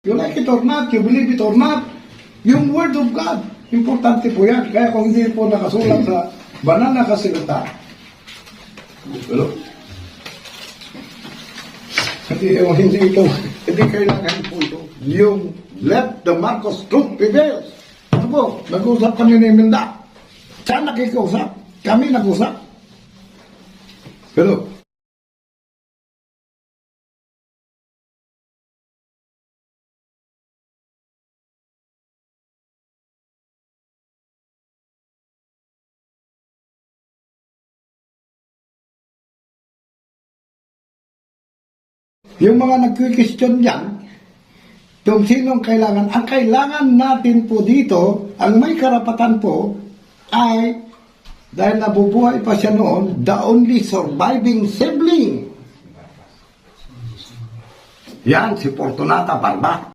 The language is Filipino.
You like it or not, you believe it or not, yung Word of God, importante po yan. Kaya kung hindi po nakasulat sa banal na kasilata, hindi kailangan po ito. Yung let the Marcos truth prevail. Ano po, nag-usap kami ni Imelda. Saan nakikiusap? Kami nag-usap. Pero, yung mga nag-question dyan, kung sinong kailangan, ang kailangan natin po dito, ang may karapatan po, ay, dahil nabubuhay pa siya noon, the only surviving sibling. Yan, si Fortunata Barba.